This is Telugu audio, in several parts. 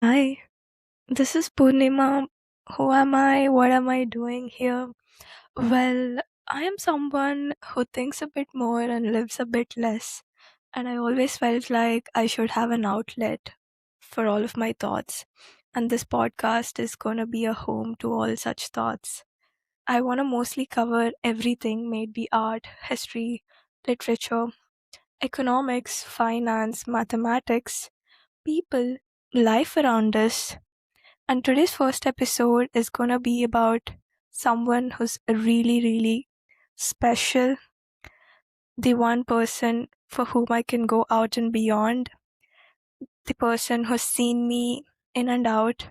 Hi, this is Purnima. Who am I? What am I doing here? Well, I am someone who thinks a bit more and lives a bit less. And I always felt like I should have an outlet for all of my thoughts. And this podcast is going to be a home to all such thoughts. I want to mostly cover everything, maybe art, history, literature, economics, finance, mathematics, people, life around us. And today's first episode is going to be about someone who's really, really special, the one person for whom I can go out and beyond, the person who's seen me in and out,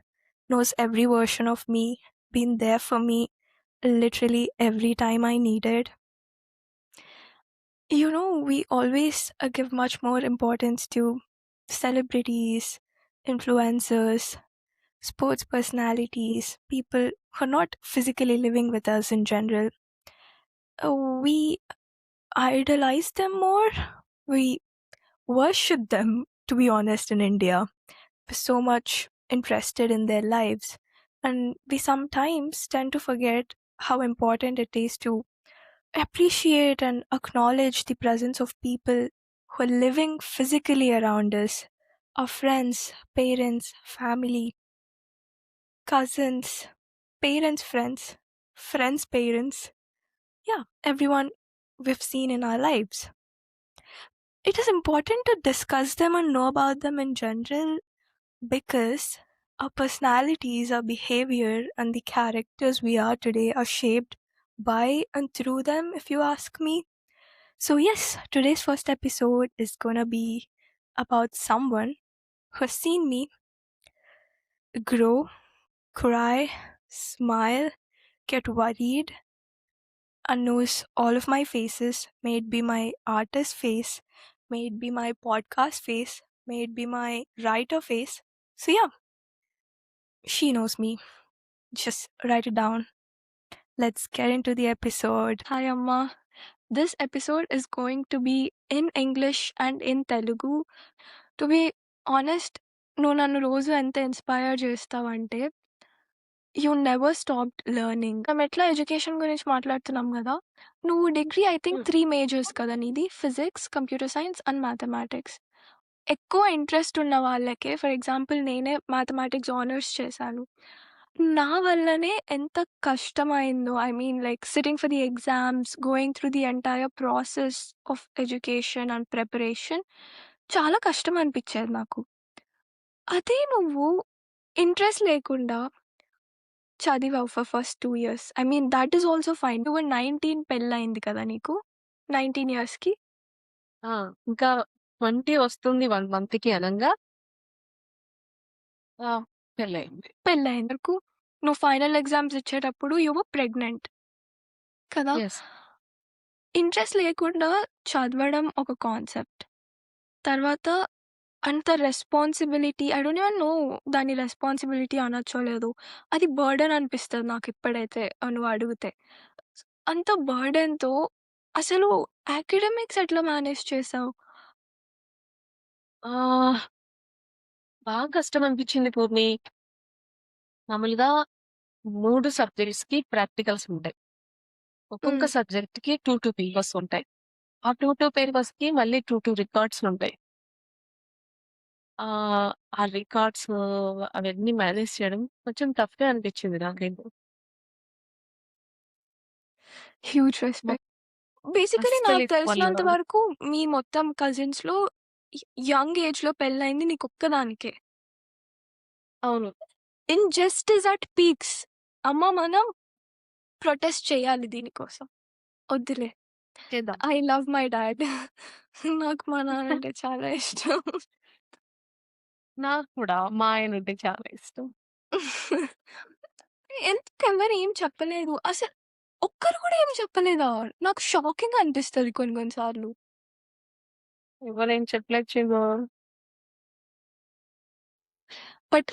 knows every version of me, been there for me literally every time I needed. We always give much more importance to celebrities, influencers, sports personalities, people who are not physically living with us in general. We idolize them more. We worship them, to be honest, in India. We're so much interested in their lives. And we sometimes tend to forget how important it is to appreciate and acknowledge the presence of people who are living physically around us, our friends, parents, family, cousins, parents, friends, friends, parents. Yeah, everyone we've seen in our lives. It is important to discuss them and know about them in general because our personalities, our behavior, and the characters we are today are shaped by and through them, if you ask me. So, yes, today's first episode is gonna be about someone who has seen me grow, cry, smile, get worried, and knows all of my faces. May it be my artist face, may it be my podcast face, may it be my writer face. So, yeah, she knows me. Just write it down. Let's get into the episode. Hi, Amma. This episode is going to be in English and in Telugu. To be honest, నువ్వు నన్ను రోజు ఎంత ఇన్స్పైర్ చేస్తావంటే యూ నెవర్ స్టాప్డ్ లెర్నింగ్. మనం ఎట్లా ఎడ్యుకేషన్ గురించి మాట్లాడుతున్నాం కదా, నువ్వు డిగ్రీ ఐ థింక్ 3 మేజర్స్ కదా నీది, physics, computer science and mathematics. ఎక్కువ ఇంట్రెస్ట్ ఉన్న వాళ్ళకే, ఫర్ ఎగ్జాంపుల్ నేనే మ్యాథమెటిక్స్ ఆనర్స్ చేశాను. నా వల్లనే ఎంత కష్టమైందో, I mean like sitting for the exams, going through the entire process of education and preparation చాలా కష్టం అనిపించేది నాకు. అదే నువ్వు ఇంట్రెస్ట్ లేకుండా చదివావు for first 2 years. I mean that is also fine. నువ్వు 19 పెళ్లయింది కదా నీకు. 19 ఇయర్స్‌కి ఆ! ఇంకా 20 వస్తుంది 1 మంత్‌కి అనంగా పెళ్లయింది. పెళ్లయింది వరకు నువ్వు ఫైనల్ ఎగ్జామ్స్ ఇచ్చేటప్పుడు యూ వర్ ప్రెగ్నెంట్ కదా! యెస్. ఇంట్రెస్ట్ లేకుండా చదవడం ఒక కాన్సెప్ట్. తర్వాత అంత responsibility, I don't even know దాన్ని రెస్పాన్సిబిలిటీ అనొచ్చో లేదో. అది బర్డెన్ అనిపిస్తది నాకిప్పుడైతే నువ్వు అడిగితే. అంత బర్డెన్‌తో అసలు అకాడమిక్స్ ఎట్లా మేనేజ్ చేసావు? ఆహ్, బాగా కష్టం అనిపించింది పూర్ణి. మామూలుగా 3 సబ్జెక్ట్స్‌కి ప్రాక్టికల్స్ ఉంటాయి. ఒక్కొక్క హ్మ్. సబ్జెక్ట్‌కి 2 పేపర్స్ ఉంటాయి. ఆ 2 పేపర్స్‌కి మళ్ళీ 2 రికార్డ్స్ ఉంటాయి. ఆ రికార్డ్స్ అవన్నీ మేనేజ్ చేయడం కొంచెం టఫ్‌గా అనిపించింది నాకైతే. హ్యూజ్ మొ రెస్పెక్ట్. బేసికల్లీ నాకు అస్సలు తెలిసినంత వాళ్ళు వరకు మీ మొత్తం కజిన్స్‌లో యంగ్ ఏజ్‌లో పెళ్లయింది నీకొక్కదానికే. అవును. Injustice at peaks. అమ్మ మనం ప్రొటెస్ట్ చేయాలి దీనికోసం. వద్దులే. చేద్దాం. I love my dad. నాకు మా నాన్నంటే చాలా ఇష్టం. నాకు కూడా మా ఆయనంటే చాలా ఇష్టం. ఎందుకెవ్వరు ఏం చెప్పలేదు. అసలు ఒక్కరు కూడా ఏం చెప్పలేదా? నాకు షాకింగ్‌గా అనిపిస్తది కొన్ని కొన్ని సార్లు. ఎవరేం చెప్పలేదు చిన్ను. బట్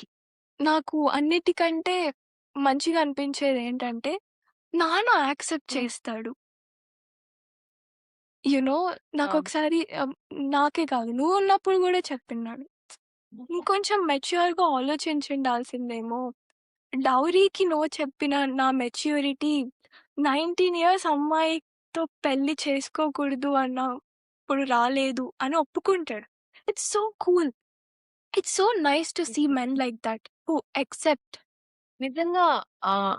నాకు అన్నిటికంటే మంచిగా అనిపించేదేంటంటే, నాన్న యాక్సెప్ట్ హ్మ్. చేస్తాడు. యూ నో ఆ! నాకొకసారి నాకే కాదు నువ్వున్నప్పుడు గూడా చెప్పిన్నాడు. ఇంకొంచెం మెచ్యూర్‌గా ఆలోచించుండాల్సిందేమో. డౌరీకి నో చెప్పిన నా మెచ్యూరిటీ 19 ఇయర్స్ అమ్మాయితో పెళ్లి చేసుకోకూడదు అన్నప్పుడు రాలేదు అని ఒప్పుకుంటాడు. It's so cool. It's so nice to see men like that who accept. నిజంగా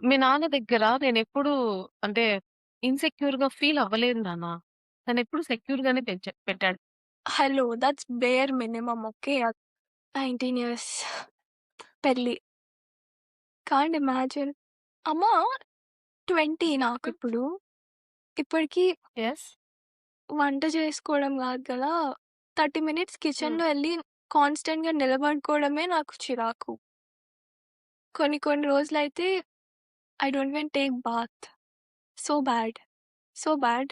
మీ నాన్న దగ్గర నేనెప్పుడూ అంటే ఇన్‌సెక్యూర్‌గా ఫీల్ అవ్వలేదు నాన్న. తనెప్పుడు సెక్యూర్‌గానే పెట్టాడు. Hello! That's bare minimum okay. 19 years పెళ్లి. Can't imagine. అమ్మా 20 నాకిప్పుడు. ఇప్పటికి యెస్. వంట చేసుకోవడం గాదు కదా! 30 మినిట్స్ హ్మ్. కిచెన్‌లో ఎళ్లి కాన్స్టెంట్‌గా నిలబడుకోవడమే నాకు చిరాకు. కొన్ని కొన్ని రోజులైతే I don't even take bath. So bad. So bad.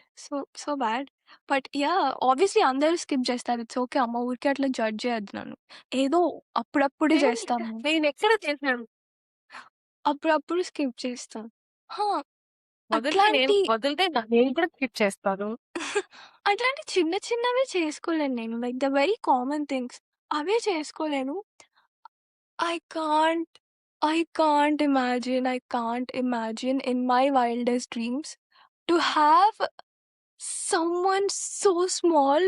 So bad. But yeah! Obviously అందరూ స్కిప్ జేస్తారు. It's okay. అమ్మ ఊరికే అట్లా జడ్జ్ చేయొద్దు నన్ను. ఏదో అప్పుడప్పుడు నేను చేస్తాము. నేనెక్కడ చేశాను? అప్పుడప్పుడు స్కిప్ చేస్తాం. ఆ! నేను అట్లాంటి వదిలితే నేను కూడా స్కిప్ చేస్తాను. అట్లాంటి చిన్న చిన్నవే చేసుకోలేను నేను. Like the very common things. అవే చేసుకోలేను. I can't I can't imagine in my wildest dreams to have someone so small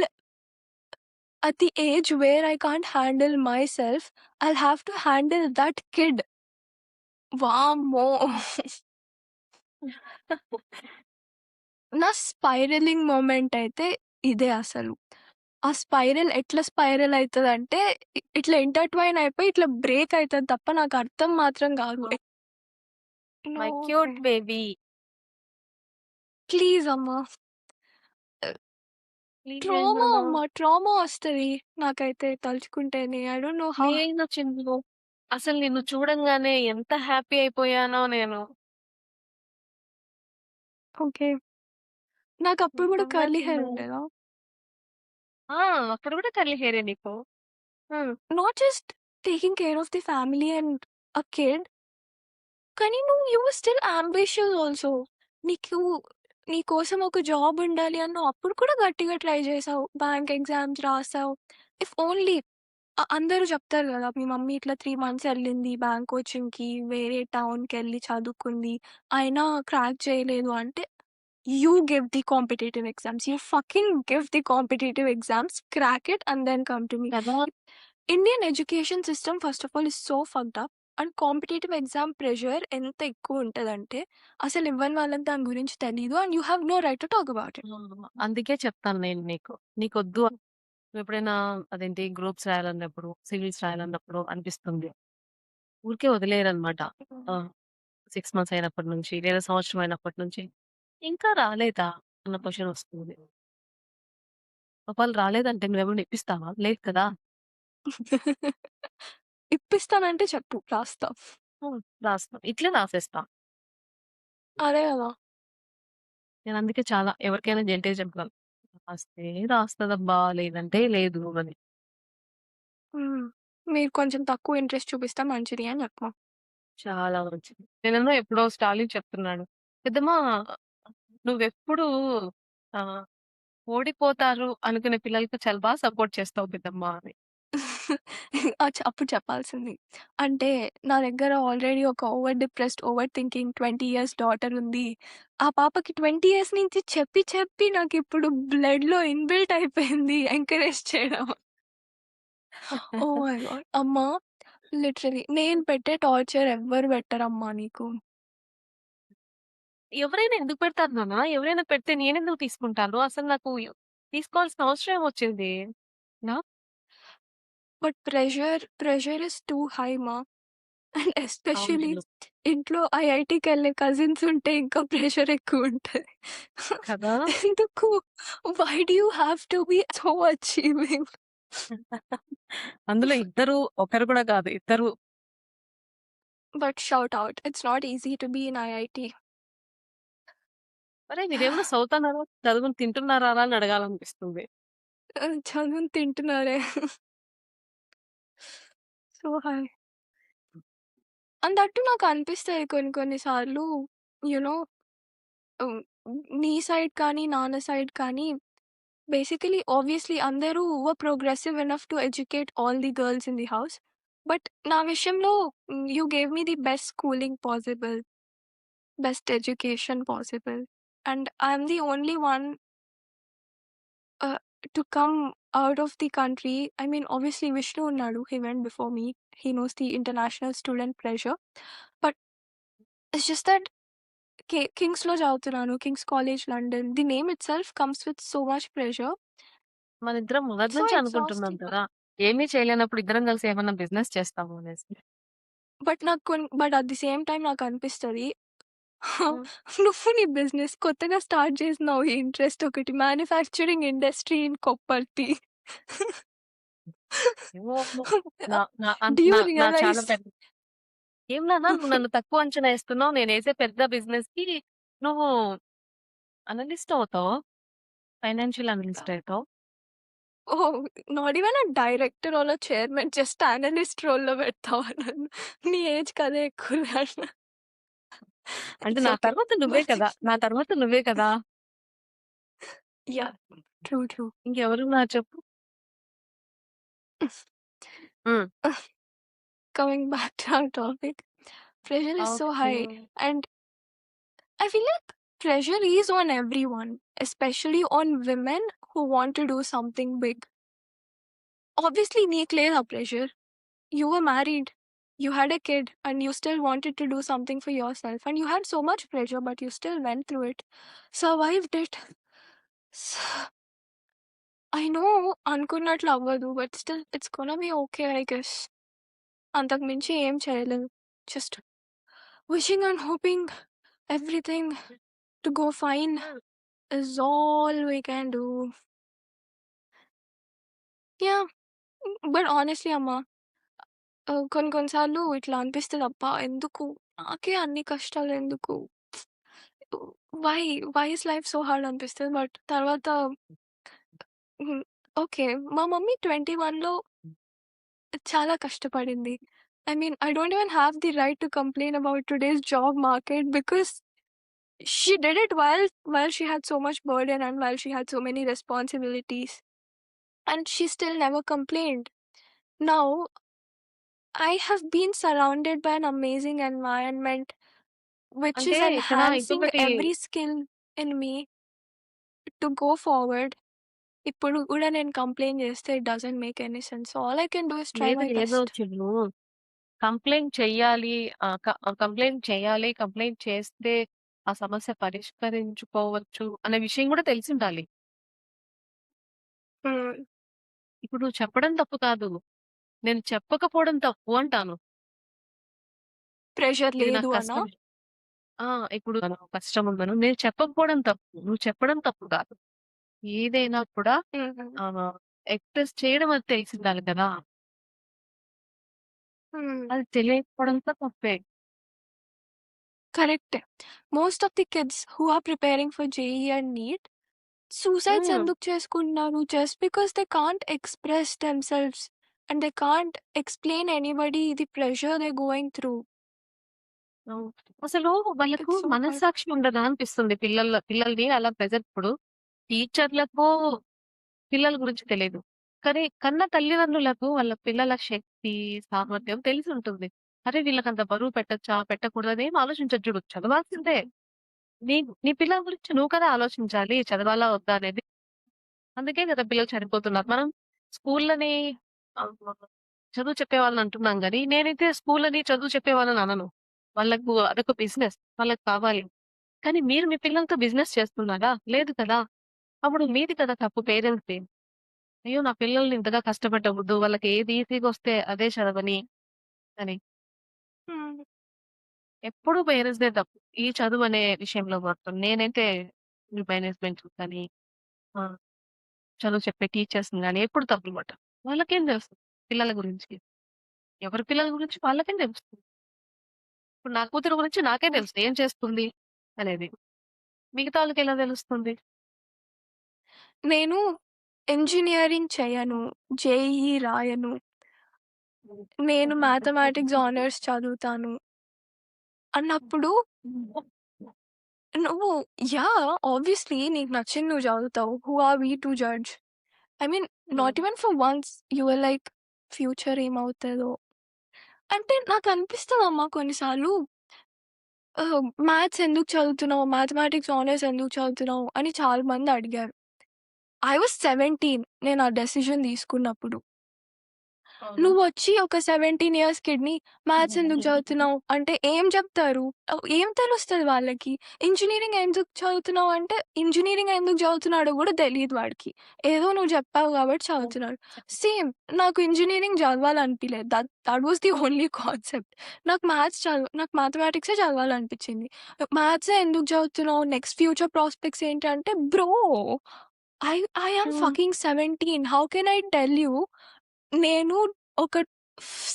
at the age where I can't handle myself. I'll have to handle that kid. వామ్మో! నా స్పైరలింగ్ మొమెంట్ అయితే ఇదే అసలు. ఆ స్పైరల్ ఎట్లా స్పైరల్ అయితదంటే ఇట్లా ఇంటర్‌ట్వైన్ అయిపోయి ఇట్లా బ్రేక్ అయితది తప్ప నాకు అర్థం మాత్రం కాదు. No my cute baby. Please అమ్మ. ప్లీజ్ ట్రామా ఏంటమ్మా? అమ్మ. ట్రామా వస్తది నాకైతే తలుచుకుంటేనే. I don't know how. నేను చిందు అసలు నిన్ను చూడంగానే ఎంత హ్యాపీ అయిపోయానో నేను. ఓకే. నాకప్పుడు గూడా నిజంగా కర్లీ హెయిర్ చిందు. ఉండేదా? ఆ! అప్పుడు కూడా కర్లీ హెయిరే నీకు. హ్మ్. Not just taking care of the family and a kid. కానీ నువ్వు you were still ambitious also. నీకు నీ కోసం ఒక జాబ్ ఉండాలి అన్నావు. అప్పుడు కూడా గట్టిగా ట్రై చేసావు. బ్యాంక్ ఎగ్జామ్స్ రాసావు. ఇఫ్ ఓన్లీ అందరూ చెప్తారు గదా! మీ మమ్మీ ఇట్లా 3 మంత్స్ ఎళ్ళింది బ్యాంక్ కోచింగ్‌కి, వేరే టౌన్‌కెళ్ళి చదువుకుంది. అయినా క్రాక్ చేయలేదు అంటే you give the competitive exams. You fucking give the competitive exams, crack it, and then come to me. కదా! Indian education system, first of all, is so fucked up. And competitive exam pressure ఎంత ఎక్కువ ఉంటదంటే, అసలు ఇవ్వని వాళ్ళకి దాని గురించి తెలీదు. And you have no right to talk about it. అందుకే చెప్తాను నేను నీకు. నీకొద్దు నువ్వెప్పుడైనా అదేంటి గ్రూప్స్ రాయాలన్నప్పుడు, సివిల్స్ రాయాలన్నప్పుడు అనిపిస్తుంది. ఊరికే వదిలేయరనమాట. ఆ! 6 మంత్స్ అయినప్పటి నుంచి లేదా సంవత్సరం అయినప్పటి నుంచి, ఇంకా రాలేదా అన్న క్వెషన్ వస్తుంది. ఒకవేళ రాలేదంటే నువ్వేమన్నా ఇప్పిస్తావా? లేదు కదా! ఇప్పిస్తానంటే చెప్పు రాస్తా. హ్మ్. రాస్తా. ఇట్లే రాసేస్తా. అదే గదా! నేనందుకే చాలా ఎవరికైనా జెంటే చెప్తాను. రాస్తే రాస్తదబ్బా! లేదంటే లేదు అని. హ్మ్. మీరు కొంచెం తక్కువ ఇంట్రెస్ట్ చూపిస్తే మంచిది అని చెప్పమా. చాలా మంచిది. నేనేమో ఎప్పుడో స్టాలిన్ చెప్తున్నాడు. పెద్దమ్మా నువ్వెప్పుడు ఆహ్, ఓడిపోతారు అనుకునే పిల్లలకి చాలా సపోర్ట్ చేస్తావు పెద్దమ్మా అని. అప్పుడు చెప్పాల్సింది. అంటే నా దగ్గర ఆల్రెడీ ఒక over depressed, over thinking 20 years daughter ఉంది. ఆ పాపకి 20 ఇయర్స్ నుంచి చెప్పి చెప్పి నాకిప్పుడు బ్లడ్‌లో ఇన్‌బిల్ట్ అయిపోయింది ఎంకరేజ్ చేయడం. Oh my God! అమ్మా లిటరల్లీ నేను పెట్టే టార్చర్ ఎవ్వరు పెట్టరమ్మా నీకు. ఎవరైనా ఎందుకు పెడతారు నాన్న? ఎవరైనా పెడితే నేనెందుకు తీసుకుంటాను? అసలు నాకు తీసుకోవాల్సిన అవసరం ఏమొచ్చింది? నా but pressure is too high మా. అండ్ అవును ఎస్పెషల్లీ టిల్లు. ఇంట్లో ఐఐటీకెళ్ళే కజిన్స్ ఉంటే ఇంకా ప్రెషర్ ఎక్కువుంటది. కదా! ఎందుకు? Why do you have to be so achieving? అందులో ఇద్దరు ఒకరు కూడా కాదు. ఇద్దరు but shout out. It's not easy to be in IIT. "అరె! మీరేమన్నా చదువుతున్నారా? చదువుకొని తింటున్నారా రా?" అని అడగాలనిపిస్తుంది. చదువుని తింటున్నారే. So high. అండ్ దట్టు నాకు అనిపిస్తది కొన్ని కొన్ని సార్లు యూ నో హ్మ్. నీ సైడ్ కానీ, నాన్న సైడ్ కానీ బేసికలీ ఆబ్వియస్లీ అందరూ were progressive enough to educate all the girls in the house. But నా విషయంలో you gave me the best schooling possible, best education possible. And I'm the only one uh, to come out of the country. I mean, obviously, Vishnu Unnadu, he went before me. He knows the international student pressure. But it's just that King's Lo Jautunanu, King's College London, the name itself comes with so much pressure. మనిద్దరం మొదటి So నుంచి అనుకుంటున్నాం exhausting. కదా! ఏమీ చేయలేనప్పుడు ఇద్దరం కలిసి ఏమన్నా బిజినెస్ చేస్తాము అనేసి. But at the same time, నాకు అనిపిస్తది హ్మ్. నువ్వు నీ బిజినెస్ కొత్తగా స్టార్ట్ చేసినావు ఈ ఇంట్రెస్ట్ ఒకటి మ్యానుఫ్యాక్చరింగ్ ఇండస్ట్రీ ఇన్ కొప్పర్తి. ఏమో నా నా అన్ Do you నా నా చాలా realize? పెద్ద ఏం నాన్న నువ్వు నన్ను తక్కువ అంచనా ఏస్తున్నావు. నేనేసే పెద్ద బిజినెస్‌కి నువ్వు అనలిస్ట్ అవుతావు. ఫైనాన్షియల్ అనలిస్ట్ అయితావు. Oh! Not even a director or a chairman, just analyst రోల్‌లో పెడతావా నన్ను? నీ ఏజ్‌కి అదే ఎక్కువలే అన్న. అంటే ఇట్స్ నా ఓకే. తర్వాత నువ్వే కదా! మర్చిపోయా. నా తర్వాత నువ్వే కదా! యాహ్! ట్రూ. ట్రూ. ఇంకెవరున్నారు చెప్పు? హ్మ్. Coming back to our topic, pressure is so okay. high, and I feel like pressure is on everyone, especially on women who want to do something big. Obviously, నీకు లేదా pressure? You were married, you had a kid, and you still wanted to do something for yourself, and you had so much pressure, but you still went through it, survived it. I know అనుకున్నట్లు అవ్వదు, but still it's gonna be okay, I guess. అంతకు మించి ఏం చేయలేం. Just wishing and hoping everything to go fine హ్మ్. is all we can do. Yeah, but honestly అమ్మ, కొన్ని కొన్ని సార్లు ఇట్లా అనిపిస్తది, అబ్బా! ఎందుకు నాకే అన్ని కష్టాలెందుకు? Why why is life so hard అనిపిస్తది. బట్ తర్వాత హ్మ్. ఓకే. మా మమ్మీ 21లో చాలా కష్టపడింది. I mean, I don't even have the right to complain about today's job market because she did it while she had so much burden and while she had so many responsibilities, and she still never complained. Now, I have been surrounded by an amazing environment which అంటే is ఇక్కడ enhancing ఇంకొకటి every skill in me to go forward. ఇప్పుడు గూడా నేను కంప్లెయింట్ చేస్తే it doesn't make any sense. So, all I can do is try లేదు మై లేదు బెస్ట్. చిన్ను. కంప్లెయింట్ చెయ్యాలి. కంప్లెయింట్ చేయాలి. కంప్లెయింట్ చేస్తే ఆ సమస్య పరిష్కరించుకోవచ్చు అనే విషయం గూడా తెలిసుండాలి. హ్మ్. ఇప్పుడు నువ్వు చెప్పడం తప్పు కాదు. నేను చెప్పకపోవడం తప్పు అంటాను. ప్రెషర్ ఇది లేదు నాకు అనా? కష్టం. ఆ! ఇప్పుడు నాకు కష్టం ఉందను. నేను చెప్పకపోవడం తప్పు. నువ్వు చెప్పడం తప్పు కాదు. ఏదైనా కూడా హ్మ్. ఆహ్, ఎక్స్‌ప్రెస్ చేయడం అది తెలిసుండాలి కదా! హ్మ్. అది తెలియకపోవడంతో తప్పే. కరెక్టే. Most of the kids who are preparing for JEE and NEET suicides hmm. ఎందుకు చేసుకుంటున్నారు? Just because they can't express themselves and they can't explain anybody the pressure they going through. అవును. అసలు వాళ్ళకు ఇట్స్ సో హార్డ్. మనస్సాక్షి ఉండదా అనిపిస్తుంది పిల్లల్ని అలా ప్రెజర్ ఇప్పుడు టీచర్‌లకు పిల్లల గురించి తెలీదు. కానీ కన్న తల్లిదండ్రులకు వాళ్ళ పిల్లల శక్తి, సామర్థ్యం తెలిసుంటుంది. అరే! వీళ్ళకంత బరువు పెట్టొచ్చా? పెట్టకూడదా? అదేం ఆలోచించరు చూడు. చదవాల్సిందే. నీ నీ పిల్లల గురించి నువ్వు కదా ఆలోచించాలి. చదవాలా? వద్దా? అనేది. అందుకే కదా పిల్లలు చనిపోతున్నారు. మనం స్కూల్‌లని ఆహ్, చదువు చెప్పేవాళ్ళని అంటున్నాం గానీ, నేనైతే స్కూల్‌లని చదువు చెప్పేవాళ్ళని అనను. వాళ్ళకు అదొక బిజినెస్. వాళ్ళకి కావాలి. కానీ మీరు మీ పిల్లలతో బిజినెస్ చేస్తున్నారా? లేదు కదా! అప్పుడు మీది కదా తప్పు పేరెంట్స్‌ది. అయ్యో! నా పిల్లల్ని ఇంతగా కష్టపెట్టకూడదు. వాళ్ళకి ఏది ఈజీగా వస్తే అదే చదవని అని. హ్మ్. ఎప్పుడు పేరెంట్స్‌దే తప్పు. ఈ చదువనే విషయంలో మాత్రం. నేనైతే ఈ మేనేజ్‌మెంట్ కానీ ఆ! చదువు చెప్పే టీచర్స్‌ని గాని ఎప్పుడు తప్పులు పట్టను. వాళ్ళకేం తెలుసు పిల్లల గురించి. ఎవరి పిల్లల గురించి వాళ్ళకేం తెలుస్తుంది. ఇప్పుడు నా కూతురు గురించి నాకే తెలుసు. ఏం చేస్తుంది అనేది. మిగతా వాళ్ళకెలా తెలుస్తుంది? నేను ఇంజినీరింగ్ చెయ్యను, జేఈఈ రాయను, నేను మ్యాథమెటిక్స్ ఆనర్స్ చదువుతాను అన్నప్పుడు నువ్వు ఆబ్వియస్లీ నీకు నచ్చింది నువ్వు చదువుతావు. Who are we to judge? I mean not even for once you are like future ఏమవుతదో అంటే నాకనిపిస్తదమ్మా కొన్నిసార్లు మ్యాథ్స్ ఎందుకు చదువుతున్నావు? మ్యాథమెటిక్స్ ఆనర్స్ ఎందుకు చదువుతున్నావు? అని చాలా మంది అడిగారు. ఐ వాస్ 17 నేను ఆ డెసిషన్ తీసుకున్నప్పుడు. అవునా? నువ్వొచ్చి ఒక 17 ఇయర్స్ కిడ్‌ని మ్యాథ్స్ ఎందుకు చదువుతున్నావు అంటే ఏం చెప్తారు? ఏం తెలుస్తది వాళ్ళకి? ఇంజినీరింగ్ ఎందుకు చదువుతున్నావు అంటే, ఇంజినీరింగ్ ఎందుకు చదువుతున్నాడో గూడా తెలీదు వాడికి. ఏదో నువ్వు చెప్పావు కాబట్టి చదువుతున్నాడు. సేమ్ నాకు ఇంజినీరింగ్ చదవాలనిపియలేదు. That was the only concept. నాకు మ్యాథమెటిక్సే చదవాలనిపిచ్చింది. మ్యాథ్సే ఎందుకు చదువుతున్నావు? నెక్స్ట్ ఫ్యూచర్ ప్రాస్పెక్ట్స్ ఏంటి అంటే, bro I am hmm. Fucking 17 how can I tell you నేను ఒక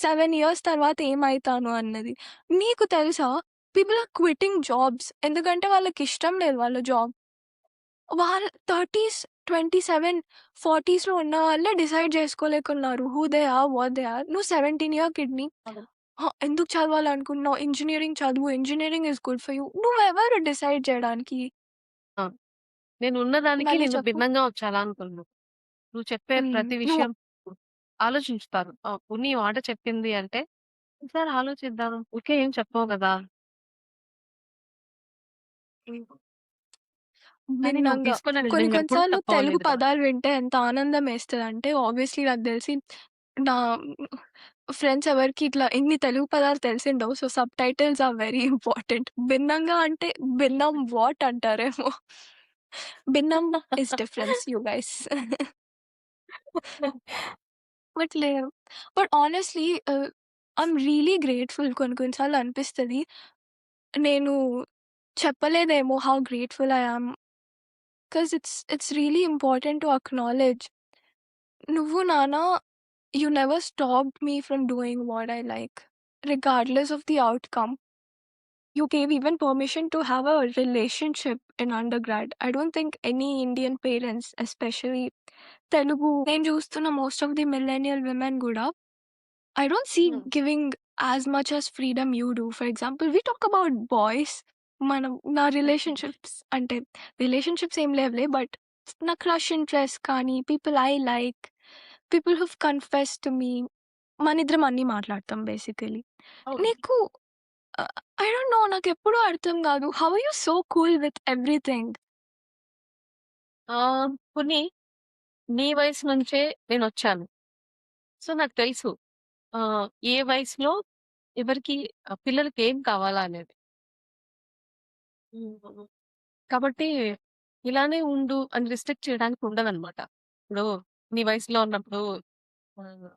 7 ఇయర్స్ తర్వాత ఏమైతాను అన్నది. నీకు తెలుసా? People are quitting jobs. ఎందుకంటే వాళ్ళకిష్టం లేదు వాళ్ళ జాబ్. వాళ్ళ 30స్, 27, 40స్‌లో ఉన్న వాళ్ళే డిసైడ్ చేసుకోలేకున్నారు. Who they are, what they are. నువ్వు 17 ఇయర్ కిడ్‌ని అవును. ఎందుకు చదవాలనుకుంటున్నావు? ఇంజినీరింగ్ చదువు. Engineering is good for you. నువ్వెవరు డిసైడ్ చేయడానికి? ఆ! నేనున్న దానికి మళ్ళీ నేను చెప్పు. భిన్నంగా వచ్చేలా అనుకున్నాను. నువ్వు చెప్పే ప్రతి నువ్వు విషయం ఆలోచించుతారు. పోనీ ఈ మాట చెప్పింది అంటే, ఒకసారి ఆలోచిద్దాం. ఊరికే ఏం చెప్పవు గదా! కానీ నువ్వు భిన్నంగా. తీసుకున్న కొన్ని నిర్ణయం కొన్ని ఎప్పుడు సార్లు తెలుగు తప్పవ్వలేదురా. పదాలు వింటే ఎంత ఆనందమేస్తదంటే ఆబ్వియస్లీ నాకు తెలిసి నా ఫ్రెండ్స్ ఎవరికీ ఇట్లా ఇన్ని తెలుగు పదాలు తెలిసుండవు. So, subtitles are very important. భిన్నంగా అంటే భిన్నం వాట్ అంటారేమో. భిన్నం is difference you guys. But లేదు. But honestly I'm really grateful కొన్ని కొన్ని సార్లు అనిపిస్తది. నేను చెప్పలేదేమో how grateful I am. 'Cause it's really important to acknowledge నువ్వు నాన్న you never stopped me from doing what I like, regardless of the outcome. You gave even permission to have a relationship in undergrad. I don't think any Indian parents, especially Telugu నేను చూస్తున్న most of the millennial women గూడా I don't see హ్మ్. giving as much as freedom you do. For example, we talk about boys. నా రిలేషన్‌షిప్స్ అంటే రిలేషన్‌షిప్స్ ఏం లేవులే. బట్ నా క్రష్ ఇంట్రెస్ట్ కానీ, people I like, people who confessed to me మనిద్దరం అన్నీ మాట్లాడతాం బేసికల్లీ. అవును. నీకు ఐ డోంట్ నో నాకెప్పుడూ అర్థం గాదు. How are you so cool with everything? పోనీ నీ వయసు నుంచే నేనొచ్చాను. సో, నాకు తెలుసు. ఏ వయసులో ఎవరికి పిల్లలకి ఏం కావాలా అనేది. హ్మ్. కాబట్టి ఇలానే ఉండు అని రిస్ట్రిక్ట్ చేయడానికి ఉండదనమాట. ఇప్పుడు నీ వయసులో ఉన్నప్పుడు ఆహ్,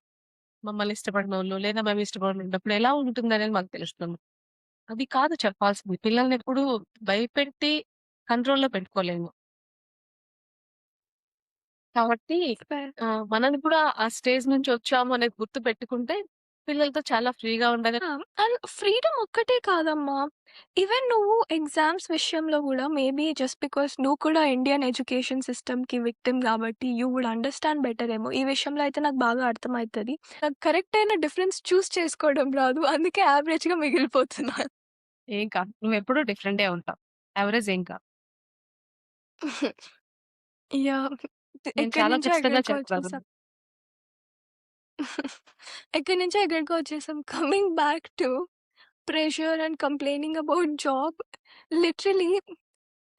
మమ్మల్ని ఇష్టపడినోళ్ళు లేదా మేము ఇష్టపడినప్పుడు ఎలా ఉంటుందనేది మాకు తెలుస్తుంది. అది కాదు చెప్పాల్సింది. పిల్లల్నెప్పుడు భయపెట్టి కంట్రోల్‌లో పెట్టుకోలేము. కాబట్టి మనల్ని కూడా ఆ స్టేజ్ నుంచి వచ్చాము అనేది గుర్తుపెట్టుకుంటే పిల్లలతో చాలా ఫ్రీగా ఉండగా అండ్ ఫ్రీడమ్ ఒక్కటే కాదమ్మా. ఈవెన్ నువ్వు ఎగ్జామ్స్ విషయంలో గూడా మేబీ జస్ట్ బికాస్ నువ్వు కూడా ఇండియన్ ఎడ్యుకేషన్ సిస్టమ్‌కి విక్టిమ్ గాబట్టి యూ వుడ్ అండర్‌స్టాండ్ బెటర్ ఏమో. ఈ విషయంలో అయితే నాకు బాగా అర్థమైతది. నాకు కరెక్ట్ అయిన డిఫరెన్స్ చూజ్ చేసుకోవడం రాదు. అందుకే యావరేజ్‌గా మిగిలిపోతున్నా. ఏం కాదు. నువ్వెప్పుడూ డిఫరెంటే ఉంటావు. యావరేజ్ ఏం కాదు. యాహ్! నేను ఎక్కడి చాలా నుంచో ఖచ్చితంగా ఎక్కడికో చెప్పగలను. వచ్చేసాం. ఎక్కడి నుంచో ఎక్కడికో వచ్చేసాం. Coming back to pressure and complaining about job. Literally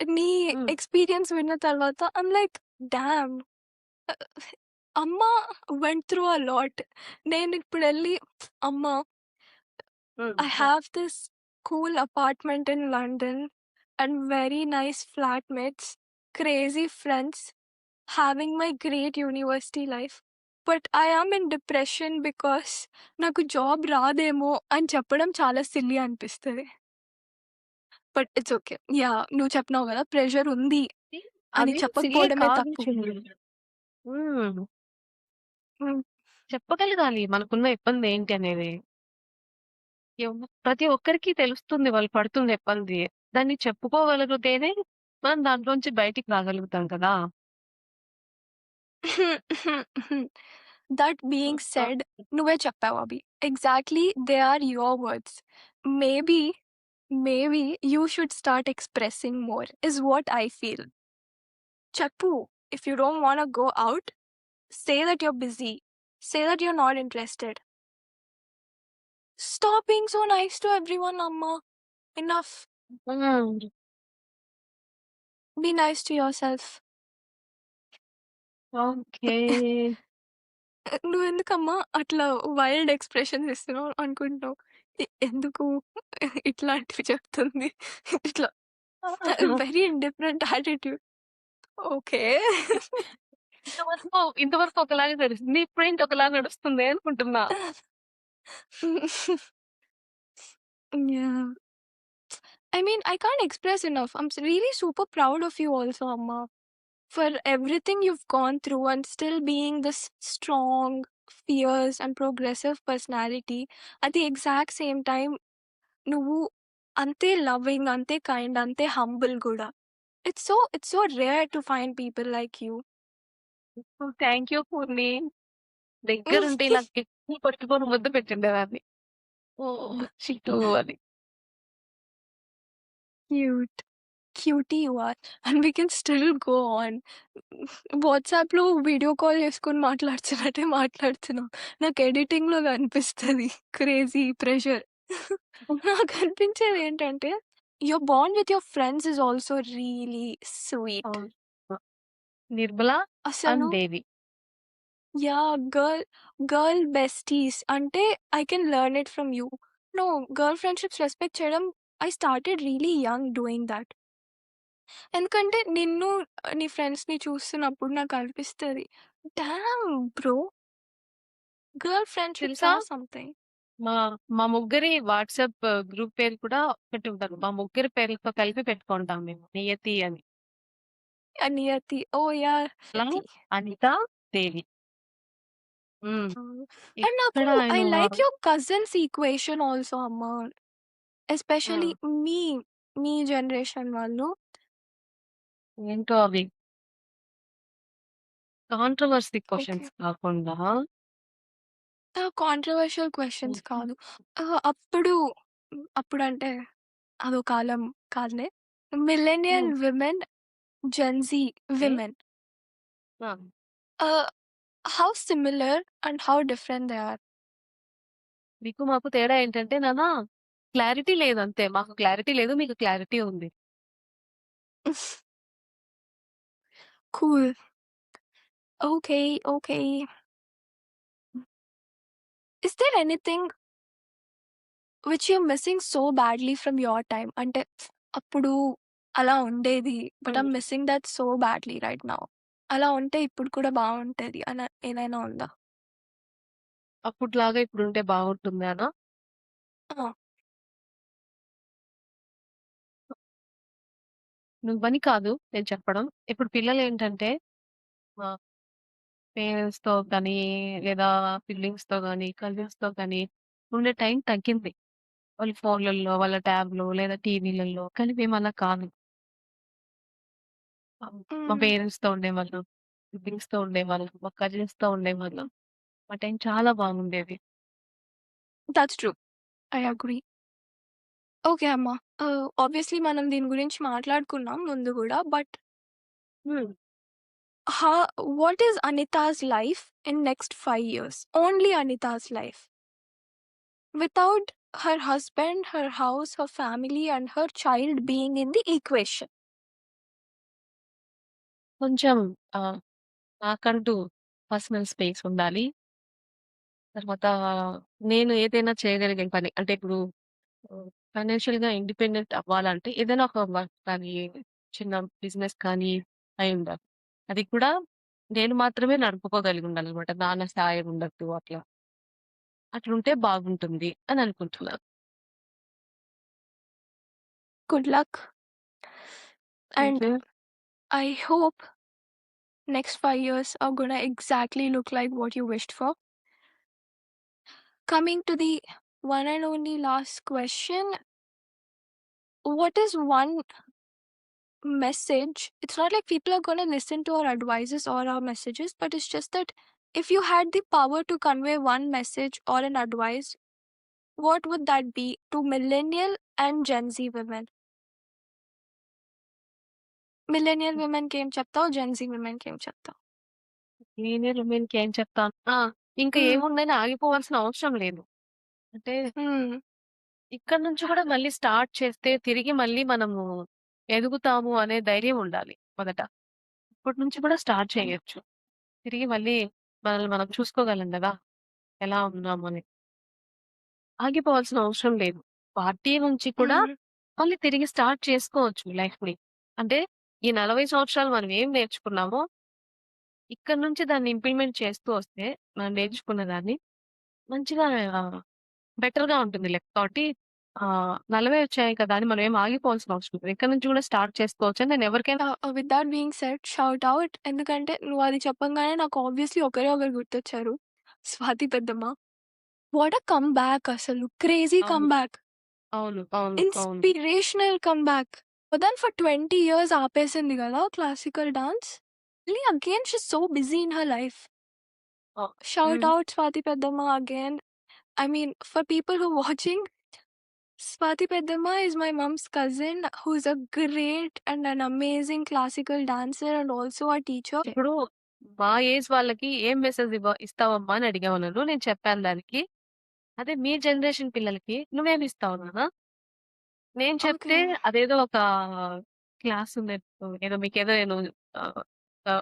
నీ హ్మ్. ఎక్స్‌పీరియన్స్ విన్న తర్వాత ఐయామ్ లైక్ డామ్! అమ్మ వెంట్ త్రూ ఎ లాట్. నేనిప్పుడెళ్ళి అమ్మ I హ్మ్. have this cool apartment in London and very nice flatmates, crazy friends, having my great university life. But I am in depression because నాకు జాబ్ రాదేమో అని చెప్పడం చాలా సిల్లీ అనిపిస్తది. But it's okay. నువ్వు చెప్పినావు గదా! ప్రెషర్ ఉంది అని అవి సిల్లీ చెప్పకపోవడమే కాదు తప్పు. చెల్లి. హ్మ్. హ్మ్. చెప్పగలగాలి మనకున్న ఇబ్బంది ఏంటి అనేది. ప్రతి ఒక్కరికి తెలుస్తుంది వాళ్ళు పడుతున్న ఇబ్బంది. దాన్ని చెప్పుకోగలిగితేనే మనం దాంట్లోంచి బయటికి రాగలుగుతాం కదా! దట్ బీయింగ్ ఆ! సెడ్ నువ్వే చెప్పావు అవి. Exactly they are your words. Maybe maybe you should start expressing more, is what I feel. Chappu, if you don't want to go out, say that you're busy. Say that you're not interested. Stop being so nice to everyone, Amma. Enough. హ్మ్. Be nice to yourself. Okay. నువ్వెందుకమ్మా అట్లా వైల్డ్ ఎక్స్‌ప్రెషన్స్ ఇస్తున్నావు అనుకుంటున్నావు? ఎందుకు ఇట్లాంటివి చెప్తుంది? ఇట్లా వెరీ ఇండిఫరెంట్ యాటిట్యూడ్. ఓకే. ఇంతవరకు ఒకలాగా నడుస్తుంది. ఇప్పుడేంటి ఒకలా నడుస్తుంది అనుకుంటున్నా. Yeah! I mean, I can't express enough. I'm really super proud of you also, Amma, for everything you've gone through and still being this strong, fierce, and progressive personality. At the exact same time, నువ్వు అంతే లవింగ్, అంతే కైండ్, అంతే హంబుల్ గూడా. It's so rare to find people like you. Thank you Purni. దగ్గరుంటే ఇలా గట్టిగా పట్టుకొని ముద్దు పెట్టుండేదాన్ని. ఓహ్! చిట్టూ అని. Cute. Cutie you are. And we can still go on. వాట్సాప్‌లో వీడియో కాల్ చేసుకొని మాట్లాడుతున్నట్టే మాట్లాడుతున్నాం. నాకు ఎడిటింగ్‌లో కనిపిస్తది. Crazy pressure. నాకనిపించేదేంటంటే, your bond with your friends is also really sweet. అవును. నిర్మల అండ్ అసలు దేవి. యాహ్! గర్ల్ బెస్టీస్ అంటే I can learn it from you. No, girl friendships respect చేయడం I started really young doing that. ఎందుకంటే నిన్ను, నీ ఫ్రెండ్స్‌ని చూస్తున్నప్పుడు నాకనిపిస్తది. Damn bro! గర్ల్ ఫ్రెండ్‌షిప్స్ తెలుసా? Or something. మా మా ముగ్గురి వాట్సాప్ గ్రూప్ పేరు కూడా పెట్టుంటారు. మా ముగ్గురి పేర్లతో కలిపి పెట్టుకుంటాం మేము. నియతి అని. నియతి. ఓహ్! యాహ్! అలా యతి. అనిత, దేవి. హ్మ్. అండ్ నాకు ఎక్కడ ఐ ఆయన like your cousins equation also అమ్మ. ఎస్పెషల్లీ హ్మ్. మీ, మీ జనరేషన్ వాళ్ళు. ఏంటో అవి కాంట్రోవర్సీ ఓకే. క్వెషన్స్ కాకుండా కాంట్రోవర్షియల్ క్వెషన్స్ కాదు. అప్పుడు అప్పుడంటే అదో కాలం కాదులే. మిల్లెనియల్ హ్మ్. Women, Gen Z okay. విమెన్. ఆ! Uh, how similar and how different they are. మీకు మాకు తేడా ఏంటంటే క్లారిటీ లేదంతే. మాకు క్లారిటీ లేదు. మీకు క్లారిటీ ఉంది. Cool. Okay, okay. Is there anything which you're missing so badly from your time? అంటే అప్పుడు అలా ఉండేది. బట్ హ్మ్. I'm missing that so badly right now. అలా ఉంటే ఇప్పుడు కూడా బావుంటది అలా ఏదైనా ఉందా? అప్పట్లాగా ఇప్పుడుంటే బాగుంటుందానా? ఆ! నువ్వని కాదు నేను చెప్పడం. ఇప్పుడు పిల్లలేంటంటే ఆహ్, పేరెంట్స్‌తో కానీ, లేదా సిబ్లింగ్స్‌తో గానీ, కజిన్స్‌తో కానీ ఉండే టైం తగ్గింది. వాళ్ళ ఫోన్‌లలో, వాళ్ళ ట్యాబ్‌లో లేదా టీవీలలో. కానీ మేమలా కాదు. మా హ్మ్. పేరెంట్స్‌తో ఉండేవాళ్ళం. సిబ్లింగ్స్‌తో ఉండేవాళ్ళం. మా కజిన్స్‌తో ఉండేవాళ్ళం. మా టైం చాలా బాగుండేది. That's true. I agree. Okay అమ్మ. ఆబ్వియస్లీ మనం దీని గురించి మాట్లాడుకున్నాం ముందు గూడా. బట్ హ్మ్. what is Anita's life in next 5 years? Only Anita's life. Without her husband, her house, her family, and her child being in the equation. కొంచెం ఆహ్, నాకంటూ పర్సనల్ స్పేస్ ఉండాలి. తర్వాత నేను ఏదైనా చేయగలిగే పని అంటే ఇప్పుడు ఫైనాన్షియల్‌గా ఇండిపెండెంట్ అవ్వాలంటే ఏదైనా ఒక వర్క్ కానీ, చిన్న బిజినెస్ కానీ అయ్యుండాలి. అది కూడా నేను మాత్రమే నడుపుకోగలిగి ఉండాలనమాట. నాన్న సాయం ఉండద్దు అట్లా. అట్లుంటే బాగుంటుంది అని అనుకుంటున్నాను. Good luck. Thank And you. I hope next 5 years are gonna exactly look like what you wished for. Coming to the one and only last question, what is one message? It's not like people are gonna listen to our advices or our messages, but it's just that if you had the power to convey one message or an advice what would that be to millennial and Gen Z women? Millennial women కి ఏం చెప్తావు? Gen Z women కి ఏం చెప్తావు? సీనియర్ ఉమెన్‌కి ఏం చెప్తాను? ఇంకా హ్మ్. ఏముందని ఆగిపోవాల్సిన అవసరం లేదు. అంటే హ్మ్. ఇక్కడి నుంచి కూడా మళ్ళీ స్టార్ట్ చేస్తే తిరిగి మళ్ళీ మనము ఎదుగుతాము అనే ధైర్యం ఉండాలి మొదట. ఇప్పటి నుంచి కూడా స్టార్ట్ చేయొచ్చు. తిరిగి మళ్ళీ మనల్ని మనం చూసుకోగలం గదా! ఎలా ఉన్నాము అని. ఆగిపోవాల్సిన అవసరం లేదు. పార్టీ నుంచి కూడా హ్మ్. మళ్ళీ తిరిగి స్టార్ట్ చేసుకోవచ్చు లైఫ్‌ని. అంటే ఈ 40 సంవత్సరాలు మనం ఏం నేర్చుకున్నామో, ఇక్కడి నుంచి దాన్ని ఇంప్లిమెంట్ చేస్తూ వస్తే మనం నేర్చుకున్న దాన్ని మంచిగా బెటర్‌గా ఉంటుంది లైఫ్. కాబట్టి 40 వచ్చాయి కదా! అని మనం ఏమి ఆగిపోవాల్సిన అవసరం లేదు. ఇక్కడి నుంచి కూడా స్టార్ట్ చేసుకోవచ్చని నేను ఎవరికైనా with that being said shout out. ఎందుకంటే నువ్వు అది చెప్పంగానే నాకు ఆబ్వియస్లీ ఒకరే ఒకరు గుర్తొచ్చారు. స్వాతి పెద్దమ్మ. వాట్ ఎ కమ్‌బ్యాక్ అసలు. క్రేజీ అవును. కమ్‌బ్యాక్. అవును. అవును. అవును. Inspirational comeback. More than for 20 years ఆపేసింది గదా! Classical dance. మళ్ళీ again she is so busy in her life. Shout hmm. Out Swathi పెద్దమ్మ again. I mean, for people who are watching, Swati Peddamma is my mom's cousin who's a great and an amazing classical dancer and also a teacher. ఇప్పుడు మా ఏజ్ వాళ్ళకి ఏం మెసేజ్ ఇస్తావమ్మా అని అడిగావు నన్ను. నేను చెప్పాను దానికి. అదే మీ జనరేషన్ పిల్లలకి నువ్వేమిస్తావు నాన్న? నేను చెప్తే Okay. అదేదో ఒక క్లాస్ ఉన్నట్టు ఏదో మీకేదో నేను ఆహ్,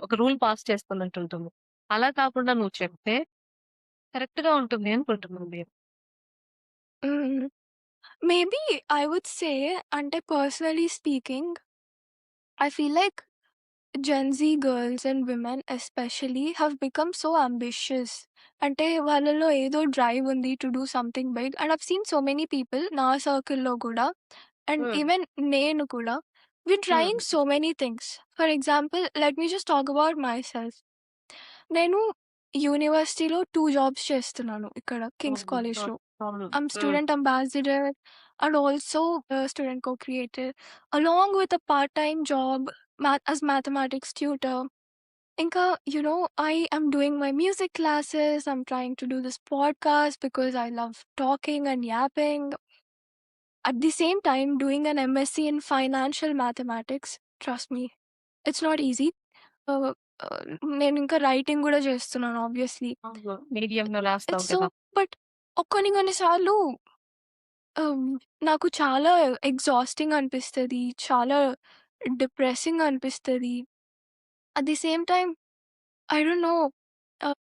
ఒక రూల్ పాస్ చేస్తున్నట్టుంటుంది. అలా కాకుండా నువ్వు చెప్తే కరెక్ట్‌గా ఉంటుంది అనుకుంటున్నాను నేను. Mm. Maybe I would say, ante personally speaking, I feel like Gen Z girls and women especially have become so ambitious. అంటే వాళ్ళలో ఏదో డ్రైవ్ ఉంది to do something big. And I've seen so many people నా సర్కిల్‌లో కూడా అండ్ హ్మ్. ఈవెన్ నేను కూడా వీర్ హ్మ్. Trying so many things. For example let me just talk about my self. నేను యూనివర్సిటీలో 2 జాబ్స్ చేస్తున్నాను ఇక్కడ కింగ్స్ అవును. కాలేజ్‌లో. అవును. I'm హ్మ్. student ambassador and also a student co-creator along with a part-time job as mathematics tutor. Inka, I am doing my music classes. I'm trying to do this podcast because I love talking and yapping. At the same time, doing an MSc in financial mathematics. Trust me, it's not easy. Uh, నేను ఇంకా రైటింగ్ కూడా చేస్తున్నాను ఆబ్వియస్లీ. అవును. మీడియంలో రాస్తావు ఇట్స్ సో కదా! బట్ కొన్ని సార్లు నాకు చాలా ఎగ్జాస్టింగ్ అనిపిస్తది. చాలా డిప్రెసింగ్ అనిపిస్తది. At the same time I don't know. Uh,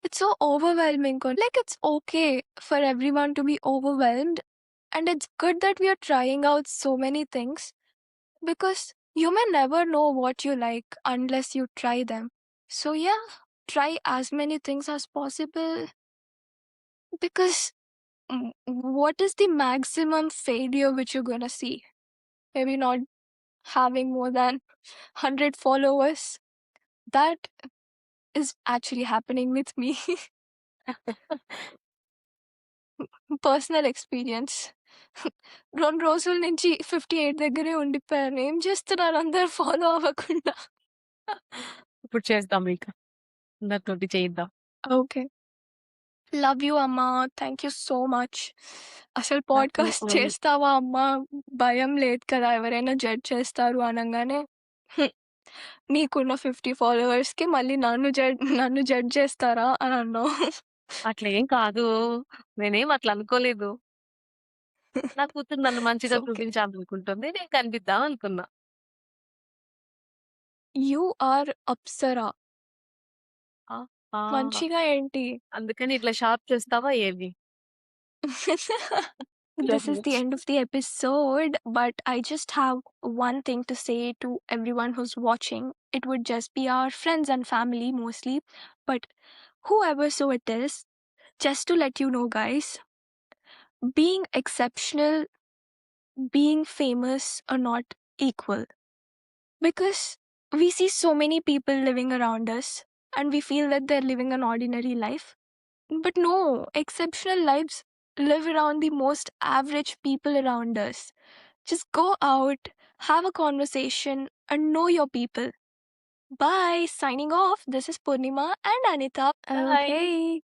it's so overwhelming. Like, it's okay for everyone to be overwhelmed. And it's good that we are trying out so many things because you may never know what you like unless you try them. So, yeah, try as many things as possible because what is the maximum failure which you're gonna see? Maybe not having more than 100 followers. That is actually happening with me. Personal experience. 2 రోజుల నుంచి 58 దగ్గరే ఉండిపోయాను. ఏం చేస్తున్నారు అందరూ ఫాలో అవ్వకుండా? ఇప్పుడు చేద్దాం ఇక. అందరితోటి చేయిద్దాం. ఓకే. లవ్ యూ అమ్మా. Thank you so much. అసలు నాకు పాడ్‌కాస్ట్ చేస్తావా అమ్మా? భయం లేదు కదా! ఎవరైనా జడ్జ్ చేస్తారు అనంగానే హ్మ్. నీకున్న 50 ఫాలోవర్స్‌కి మళ్ళీ నన్ను జడ్జ్ చేస్తారా అని అన్నావు. అట్లేం కాదు. నేనేం అట్లా అనుకోలేదు. నా కూతురు నన్ను ఇట్స్ మంచిగా ఓకే. చూపించాలనుకుంటుంది. నేను కనిపిద్దాం అనుకున్నా. You are apsara. ఆ! ఆ! మంచిగా ఏంటి? అందుకని ఇట్లా షార్ప్ చేస్తావా ఏమి? This is the end of the episode, but I just have one thing to say to everyone who's watching. It would just be our friends and family mostly, but whoever so it is, just to let you know, guys, being exceptional, being famous are not equal because we see so many people living around us and we feel that they're living an ordinary life. But no, exceptional lives live around the most average people around us. Just go out, have a conversation, and know your people. Bye. Signing off. This is Purnima and Anita. Bye. Okay.